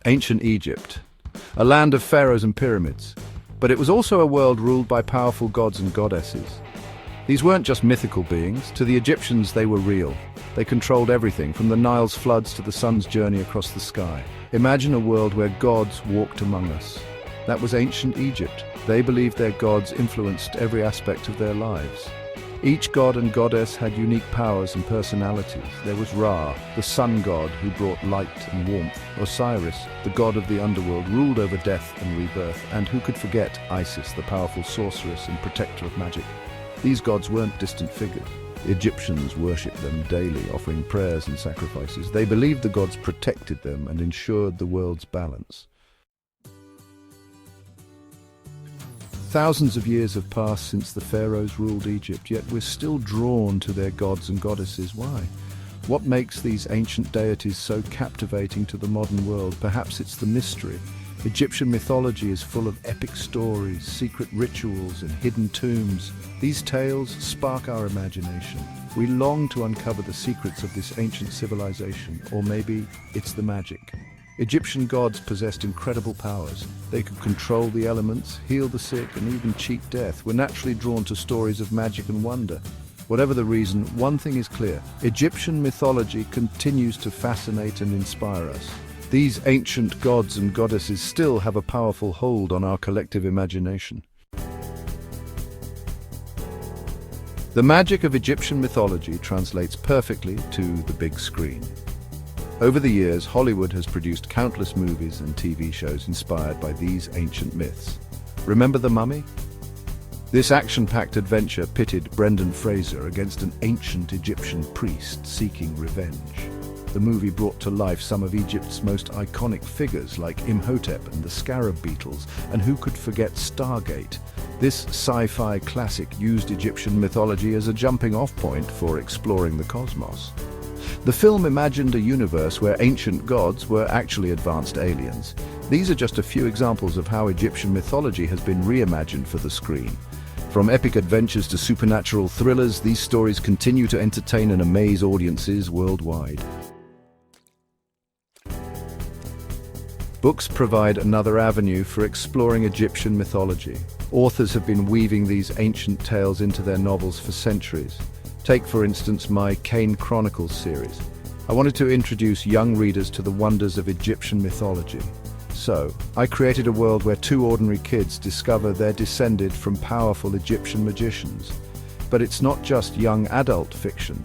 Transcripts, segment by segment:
Ancient Egypt, a land of pharaohs and pyramids. But it was also a world ruled by powerful gods and goddesses. These weren't just mythical beings. To the Egyptians, they were real. They controlled everything, from the Nile's floods to the sun's journey across the sky. Imagine a world where gods walked among us. That was ancient Egypt. They believed their gods influenced every aspect of their lives. Each god and goddess had unique powers and personalities. There was Ra, the sun god who brought light and warmth. Osiris, the god of the underworld, ruled over death and rebirth. And who could forget Isis, the powerful sorceress and protector of magic? These gods weren't distant figures. Egyptians worshipped them daily, offering prayers and sacrifices. They believed the gods protected them and ensured the world's balance. Thousands of years have passed since the pharaohs ruled Egypt, yet we're still drawn to their gods and goddesses. Why? What makes these ancient deities so captivating to the modern world? Perhaps it's the mystery. Egyptian mythology is full of epic stories, secret rituals, and hidden tombs. These tales spark our imagination. We long to uncover the secrets of this ancient civilization, or maybe it's the magic. Egyptian gods possessed incredible powers. They could control the elements, heal the sick, and even cheat death. We're naturally drawn to stories of magic and wonder. Whatever the reason, one thing is clear: Egyptian mythology continues to fascinate and inspire us. These ancient gods and goddesses still have a powerful hold on our collective imagination. The magic of Egyptian mythology translates perfectly to the big screen. Over the years, Hollywood has produced countless movies and TV shows inspired by these ancient myths. Remember The Mummy? This action-packed adventure pitted Brendan Fraser against an ancient Egyptian priest seeking revenge. The movie brought to life some of Egypt's most iconic figures like Imhotep and the scarab beetles, and who could forget Stargate? This sci-fi classic used Egyptian mythology as a jumping-off point for exploring the cosmos. The film imagined a universe where ancient gods were actually advanced aliens. These are just a few examples of how Egyptian mythology has been reimagined for the screen. From epic adventures to supernatural thrillers, these stories continue to entertain and amaze audiences worldwide. Books provide another avenue for exploring Egyptian mythology. Authors have been weaving these ancient tales into their novels for centuries. Take, for instance, my Chronicles series. I wanted to introduce young readers to the wonders of Egyptian mythology. So, I created a world where two ordinary kids discover they're descended from powerful Egyptian magicians. But it's not just young adult fiction.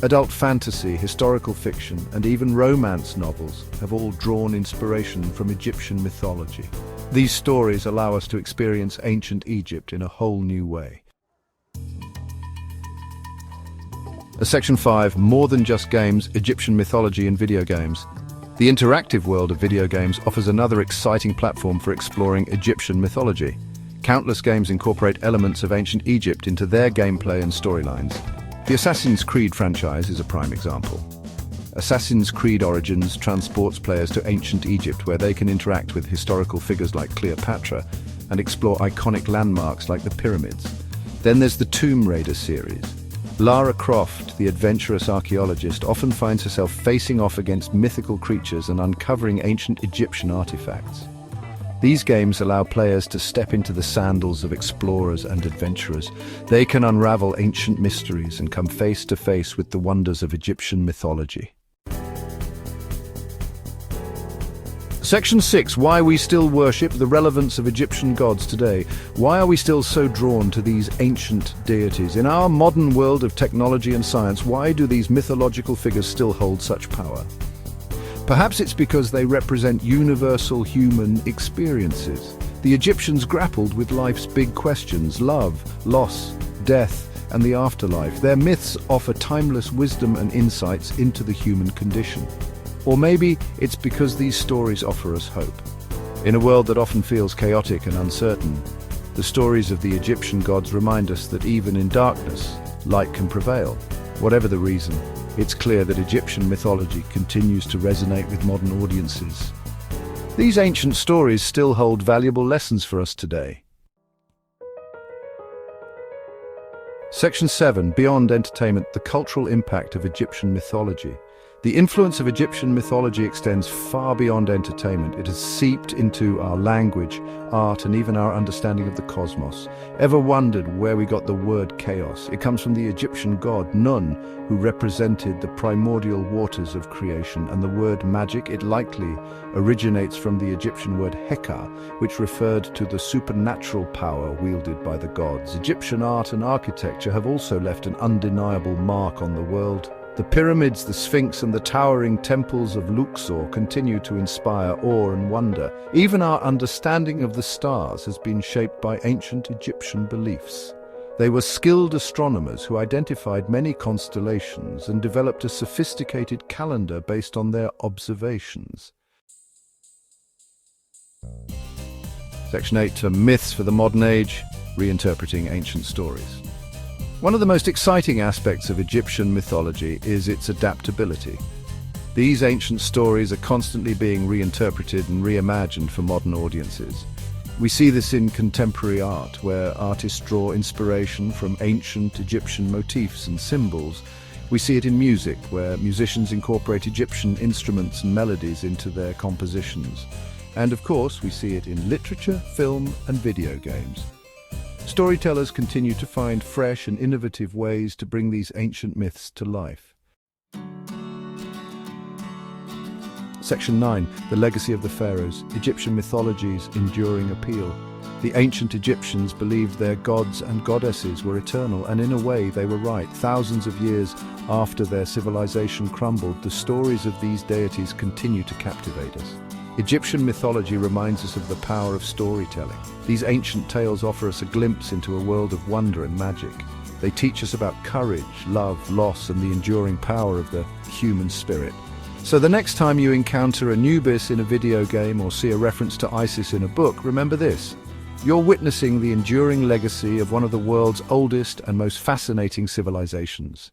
Adult fantasy, historical fiction, and even romance novels have all drawn inspiration from Egyptian mythology. These stories allow us to experience ancient Egypt in a whole new way. Section 5, more than just games, Egyptian mythology and video games. The interactive world of video games offers another exciting platform for exploring Egyptian mythology. Countless games incorporate elements of ancient Egypt into their gameplay and storylines. The Assassin's Creed franchise is a prime example. Assassin's Creed Origins transports players to ancient Egypt, where they can interact with historical figures like Cleopatra and explore iconic landmarks like the pyramids. Then there's the Tomb Raider series. Lara Croft, the adventurous archaeologist, often finds herself facing off against mythical creatures and uncovering ancient Egyptian artifacts. These games allow players to step into the sandals of explorers and adventurers. They can unravel ancient mysteries and come face to face with the wonders of Egyptian mythology. Section 6, why we still worship, the relevance of Egyptian gods today. Why are we still so drawn to these ancient deities? In our modern world of technology and science, why do these mythological figures still hold such power? Perhaps it's because they represent universal human experiences. The Egyptians grappled with life's big questions: love, loss, death, and the afterlife. Their myths offer timeless wisdom and insights into the human condition. Or maybe it's because these stories offer us hope. In a world that often feels chaotic and uncertain, the stories of the Egyptian gods remind us that even in darkness, light can prevail. Whatever the reason, it's clear that Egyptian mythology continues to resonate with modern audiences. These ancient stories still hold valuable lessons for us today. Section 7, beyond entertainment, the cultural impact of Egyptian mythology. The influence of Egyptian mythology extends far beyond entertainment. It has seeped into our language, art, and even our understanding of the cosmos. Ever wondered where we got the word chaos? It comes from the Egyptian god Nun, who represented the primordial waters of creation, and the word magic, it likely originates from the Egyptian word heka, which referred to the supernatural power wielded by the gods. Egyptian art and architecture have also left an undeniable mark on the world. The pyramids, the Sphinx, and the towering temples of Luxor continue to inspire awe and wonder. Even our understanding of the stars has been shaped by ancient Egyptian beliefs. They were skilled astronomers who identified many constellations and developed a sophisticated calendar based on their observations. Section 8, Myths for the Modern Age, Reinterpreting Ancient Stories. One of the most exciting aspects of Egyptian mythology is its adaptability. These ancient stories are constantly being reinterpreted and reimagined for modern audiences. We see this in contemporary art, where artists draw inspiration from ancient Egyptian motifs and symbols. We see it in music, where musicians incorporate Egyptian instruments and melodies into their compositions. And of course, we see it in literature, film, and video games. Storytellers continue to find fresh and innovative ways to bring these ancient myths to life. Section 9, The Legacy of the Pharaohs, Egyptian Mythology's Enduring Appeal. The ancient Egyptians believed their gods and goddesses were eternal, and in a way they were right. Thousands of years after their civilization crumbled, the stories of these deities continue to captivate us. Egyptian mythology reminds us of the power of storytelling. These ancient tales offer us a glimpse into a world of wonder and magic. They teach us about courage, love, loss, and the enduring power of the human spirit. So the next time you encounter Anubis in a video game or see a reference to Isis in a book, remember this: you're witnessing the enduring legacy of one of the world's oldest and most fascinating civilizations.